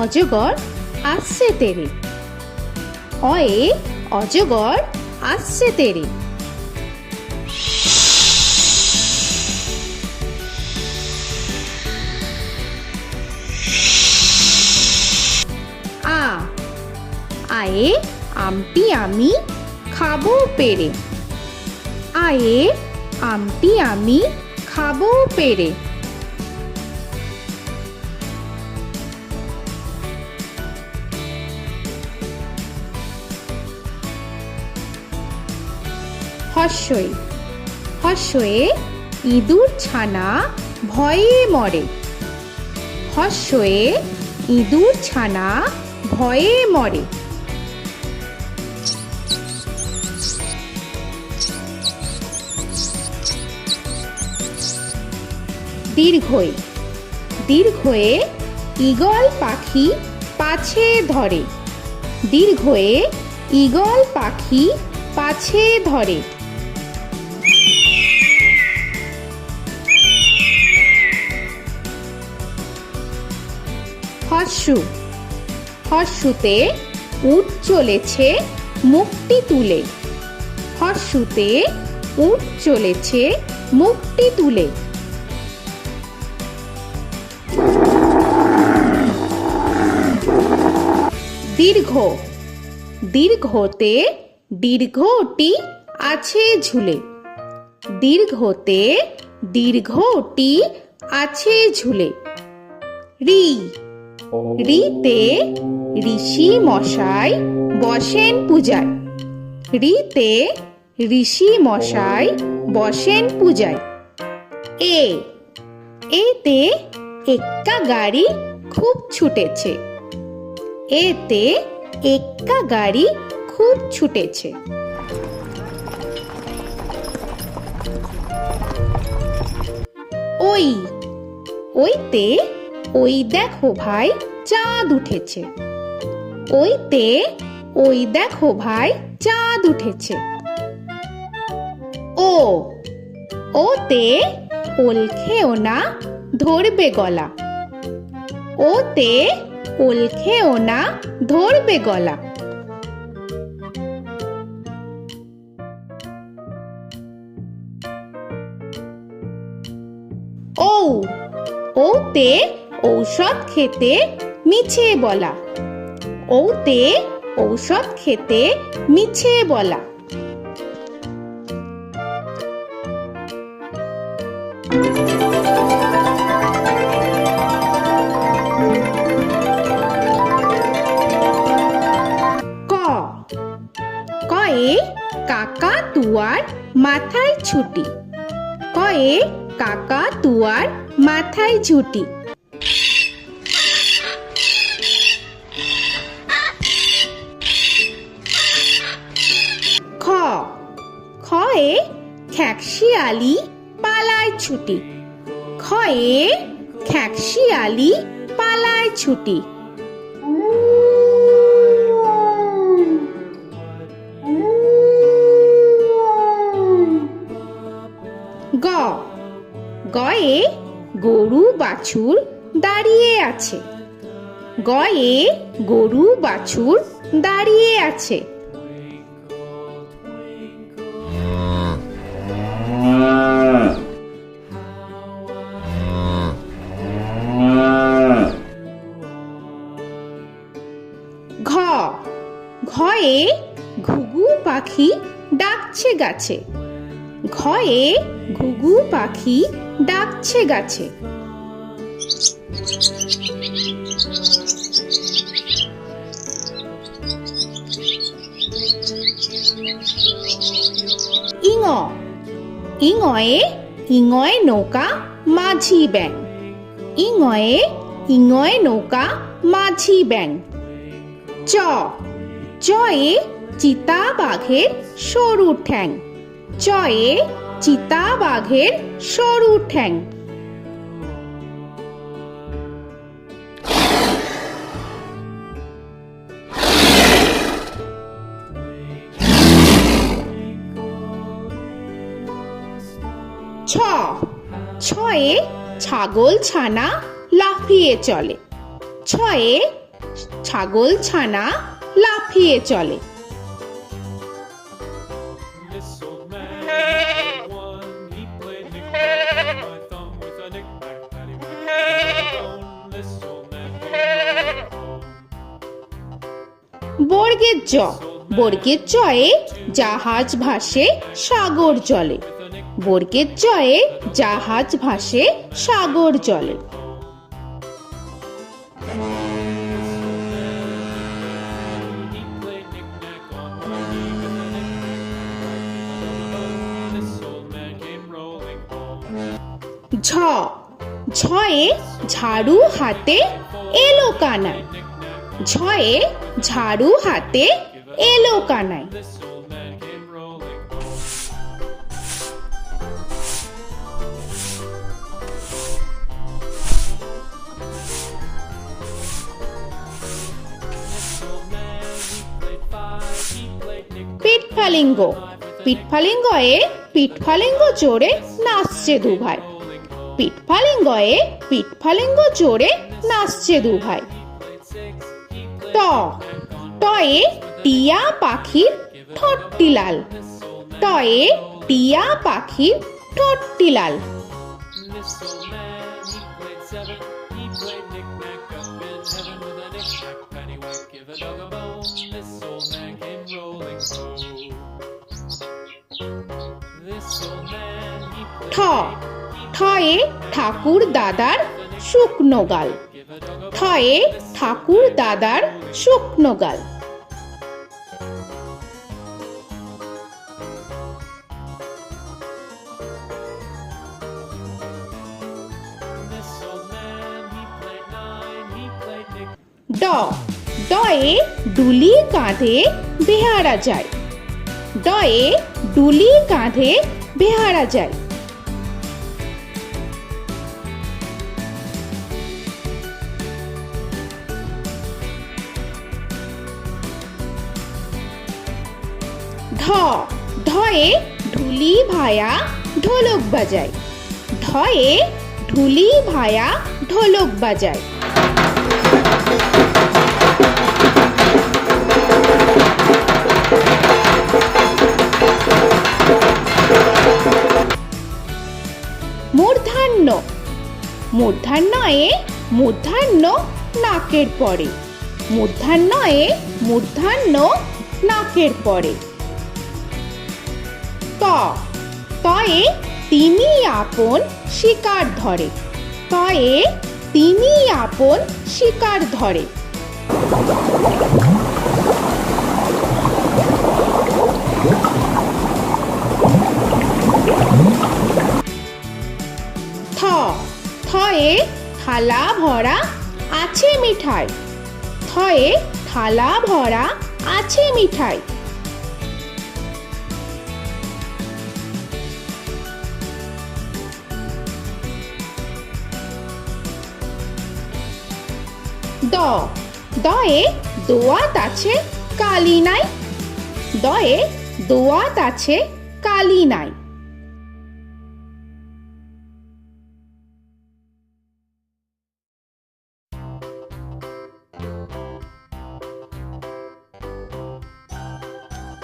অজগর আসছে তেরে। অয়ে অজগর আসছে তেরে। আ আয়ে আমটি আমি খাবো পেরে। আয়ে আমটি আমি খাবো পেরে। হর্ষই হর্ষয়ে ইঁদুর ছানা ভয়ে মরে। হর্ষয়ে ইঁদুর ছানা ভয়ে মরে। দীর্ঘই দীর্ঘয়ে ঈগল পাখি পাছে ধরে। দীর্ঘয়ে ঈগল পাখি পাছে ধরে। হর্ষু হর্ষুতে উট চলেছে মুখটি তুলে। হর্ষুতে উট চলেছে মুখটি তুলে। দীর্ঘ দীর্ঘতে দীর্ঘটি আছে ঝুলে। দীর্ঘতে দীর্ঘটি আছে ঝুলে। রি রিতে ঋষি মশাই বসেন পূজায়। রিতে ঋষি মশাই বসেন পূজায়। এ এতে এক্কা গাড়ি খুব ছুটেছে। এতে এক্কা গাড়ি খুব ছুটেছে। ওই ওইতে ওই দেখো ভাই চাঁদ উঠেছে। ওইতে ওই দেখো ভাই চাঁদ উঠেছে। ও ওতে ওল খেও না ধরবে গলা। ওতে ওল খেও না ধরবে গলা। ঔ ওতে ঔষধ খেতে মিছে বলা। ওতে ঔষধ খেতে মিছে বলা। ক কয়ে কাকা তুয়ার মাথায় ছুটি। কয়ে কাকা তুয়ার মাথায় ঝুটি। খ খয়ে খ্যাকশিয়ালি পালায় ছুটি। খয়ে খ্যাকশিয়ালি পালায় ছুটি। গ গয়ে গরু বাছুর দাঁড়িয়ে আছে। গয়ে গরু বাছুর দাঁড়িয়ে আছে। ঘ ঘয়ে ঘুঘু পাখি ডাকছে গাছে। ঘয়ে ঘুঘু পাখি ডাকছে গাছে। ইঙ ইঙয়ে ইঙয় নৌকা মাঝি ব্যাং। ইঙয়ে ইঙয় নৌকা মাঝি ব্যাং। চ চয়ে চিতা বাঘের সরু ঠ্যাং। চয়ে চিতা বাঘের সরু ঠ্যাং। ছ ছয়ে ছাগল ছানা লাফিয়ে চলে। ছয়ে ছাগল ছানা লাফিয়ে চলে। This old man had one. He played knick-knack on my thumb with a knick-knack, paddywhack, this old man came home. বর্গের জ, বর্গের জয়ে জাহাজ ভাসে সাগর জলে। বর্গের জয়ে জাহাজ ভাসে সাগর জলে। He played knick-knack on my knee with a knick-knack, this old man came rolling home. ঝ, ঝয়ে ঝাড়ু হাতে এলো কানায়। ঝয়ে ঝাড়ু হাতে এলো কানায়। This old man came rolling home. This old man, he played five. He played knick-knack. পিঠফালিঙ্গ, পিঠফালিঙ্গয়ে পিঠফালিঙ্গ চড়ে নাচছে দুভাই। পিঠফালিঙ্গয়ে পিঠফালিঙ্গ চড়ে নাচছে দুভাই। ট, টয়ে টিয়া পাখির ঠোঁটটি লাল। টয়ে টিয়া পাখির ঠোঁটটি লাল। This old man, he played seven. He played knick-knack up in heaven with a knick-knack, paddywhack, give a dog a bone. This old man came rolling home. This old man, he ঠ, played ঠয়ে ঠাকুর দাদার শুকনো গাল। give a dog a ঠয়ে ঠাকুর দাদার শুকনো গাল। This old man, he played nine. He played knick. ড, ডয়ে ডুলি কাঁধে বেহারা যায়। ডয়ে ডুলি কাঁধে বেহারা যায়। ঢ, ঢয়ে ঢুলি ভায়া ঢোলক বাজায়। ঢয়ে ঢুলি ভায়া ঢোলক বাজায়। মূর্ধন্য, মূর্ধন্যয়ে মূর্ধন্য নাকের পরে। মূর্ধন্যয়ে মূর্ধন্য নাকের পরে। ত, তয়ে তিনি আপন শিকার ধরে। তয়ে তিনি আপন শিকার ধরে। থ, থয়ে থালা ভরা আছে মিঠাই। থয়ে থালা ভরা আছে মিঠাই। দ, দয়ে দোয়াত আছে কালি নাই। দয়ে দোয়াত আছে কালি নাই।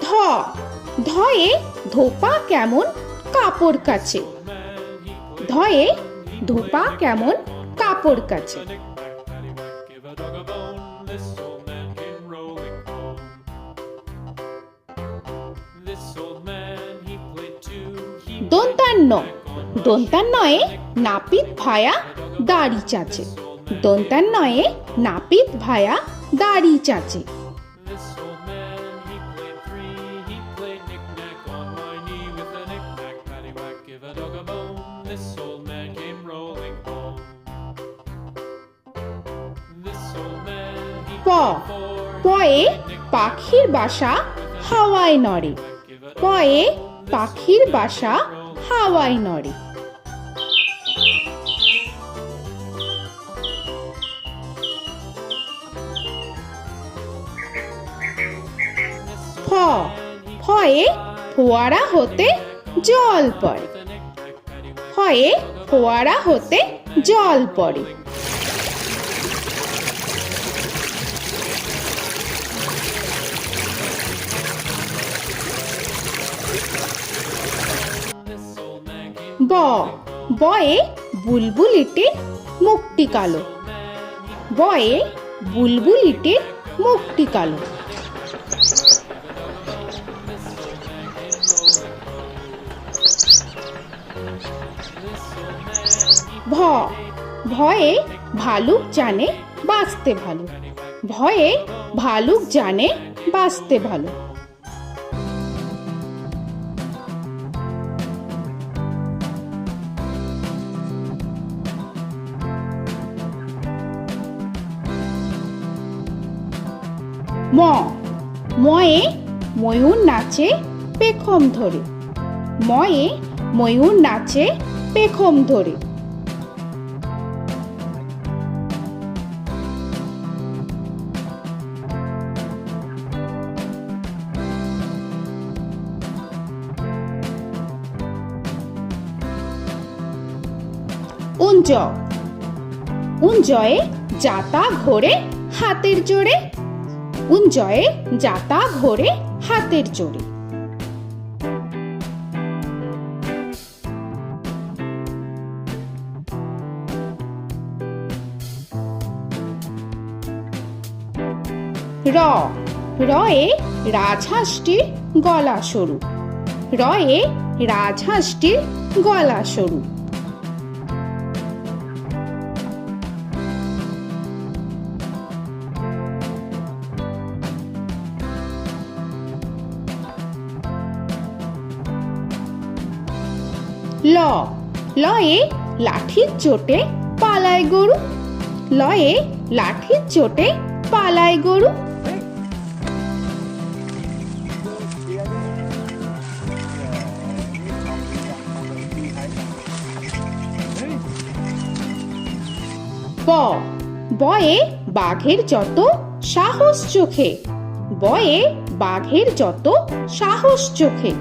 ধ, ধয়ে ধোপা কেমন কাপড় কাচে। ধয়ে ধোপা কেমন কাপড় কাচে। Knick-knack, paddywhack, give a dog a bone. This old man came rolling home. This old man, he played two. He দন্তান্ন, দন্তান্নয়ে নাপিত ভায়া দাড়ি চাচে। দন্তান্নয়ে নাপিত ভায়া দাড়ি চাচে। This old man, he played three. He played knick-knack on my knee with a knick-knack, paddywhack, give a dog a bone. This old man came rolling home. This old man, he প, played four. পয়ে পাখির বাসা হাওয়ায় নড়ে। পয়ে পাখির বাসা হাওয়ায় নড়ে। ফ, ফয়ে ফোয়ারা হতে জল পড়ে। ফয়ে ফোয়ারা হতে জল পড়ে। ব বয়ে বুলবুলিটির মুখটি কালো। বয়ে বুলবুলিটির মুখটি কালো। ভ ভয়ে ভালুক জানে বাঁচতে ভালো। ভয়ে ভালুক জানে বাঁচতে ভালো। ম ময়ে ময়ূর নাচে পেখম ধরে। ময়ে ময়ূর নাচে পেখম ধরে। উঞ্জ উঞ্জয়ে যাতা ঘোরে হাতের জোরে। উঞ্জয়ে যাতা ঘোরে হাতের জোরে। র রয়ে রাজহাঁসটির গলা সরু। রয়ে রাজহাঁসটির গলা সরু। ল লয়ে লাঠির চোটে পালায় গরু। লয়ে লাঠির চোটে পালায় গরু। ব বয়ে বাঘের যত সাহস চোখে। বয়ে বাঘের যত সাহস চোখে।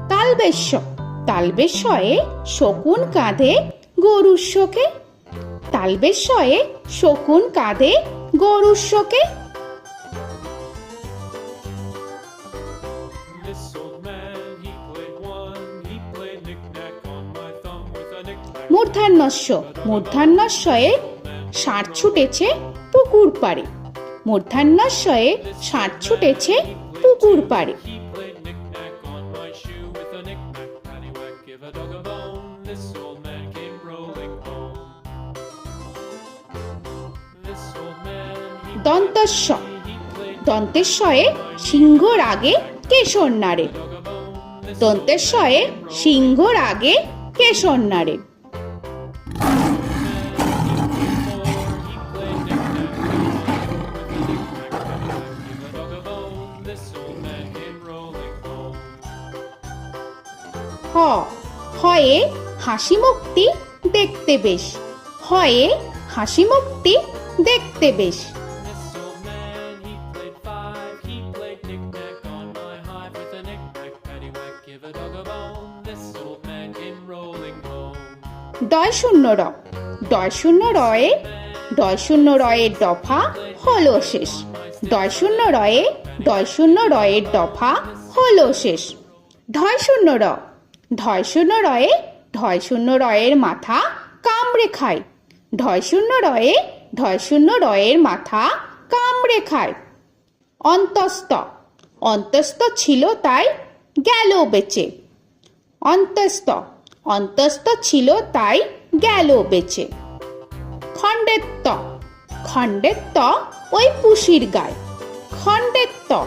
তালবেশ্য তালবেশ্যয়ে শকুন কাঁধে গরুর শোকে। তালবেশ্যয়ে শকুন কাঁধে গরুর শোকে। This old man, he played one. He played knick-knack on my thumb with a knick-knack. মূর্ধন্যস্য মূর্ধন্যস্যয়ে ষাঁড় ছুটেছে পুকুর পাড়ে। মূর্ধন্যস্যয়ে ষাঁড় ছুটেছে পুকুর পাড়ে। He played knick-knack on my shoe with a knick-knack, paddywhack, give a dog a bone. This old man came rolling home. This old man, he দন্তস্য played দন্তেশ্বয়ে সিংহর আগে কেশর নাড়ে। dog a bone. This দন্তেশ্বয়ে সিংহর আগে কেশর নাড়ে। হ হয়ে হাসি মুখটি দেখতে বেশ। হয়ে হাসি মুখটি দেখতে বেশ। This old man, he played five. He played knick-knack on my hive with a knick-knack, paddywhack, give a dog a bone. This old man came rolling home. ডয় শূন্য র ডয় শূন্য রয়ে ডয় শূন্য রয়ের দফা হলো শেষ। ডয় শূন্য রয়ে ডয় শূন্য রয়ের দফা হলো শেষ। ঢয় শূন্য র ঢয় শূন্য রয়ে ঢয় শূন্য রয়ের মাথা কামড়ে খায়। ঢয় শূন্য রয়ে ঢয় শূন্য রয়ের মাথা কামড়ে খায়। অন্তস্থ অন্তস্থ ছিল তাই গেল বেঁচে। অন্তস্থ অন্তস্থ ছিল তাই গেল বেঁচে। খণ্ডেত্ব খণ্ডেত্ব ওই পুষির গায়। খণ্ডেত্ব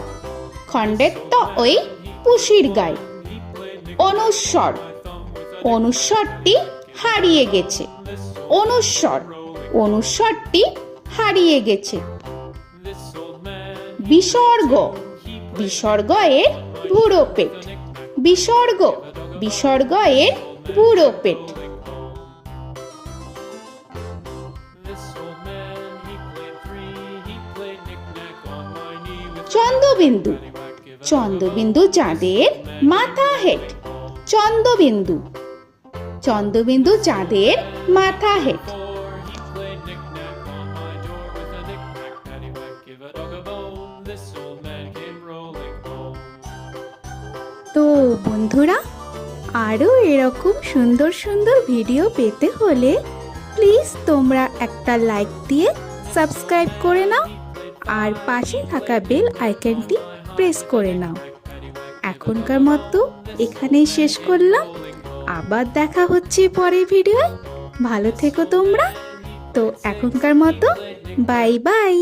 খণ্ডেত্ব ওই পুষির গায়। অনুস্বর অনুস্বরটি হারিয়ে গেছে। অনুস্বর অনুস্বরটি হারিয়ে গেছে। This old man, বিসর্গ বিসর্গ এর বুড়ো পেট। বিসর্গ বিসর্গ এর বুড়ো পেট। this old man, he played three. He played knick-knack on my knee with Chandrabindu paddywhack, give a Chandrabindu চাঁদের মাথা হেট। চন্দ্রবিন্দু চন্দ্রবিন্দু চাঁদের মাথা head. He played knick-knack on my door with a knick-knack, paddywhack, give a dog a bone. This old man came rolling home. তো বন্ধুরা, আরও এরকম সুন্দর সুন্দর ভিডিও পেতে হলে প্লিজ তোমরা একটা লাইক দিয়ে সাবস্ক্রাইব করে নাও আর পাশে থাকা বেল আইকনটি প্রেস করে নাও। এখনকার মতো এখানেই শেষ করলাম, আবার দেখা হচ্ছে পরের ভিডিওয়। ভালো থেকো তোমরা। তো এখনকার মতো বাই বাই।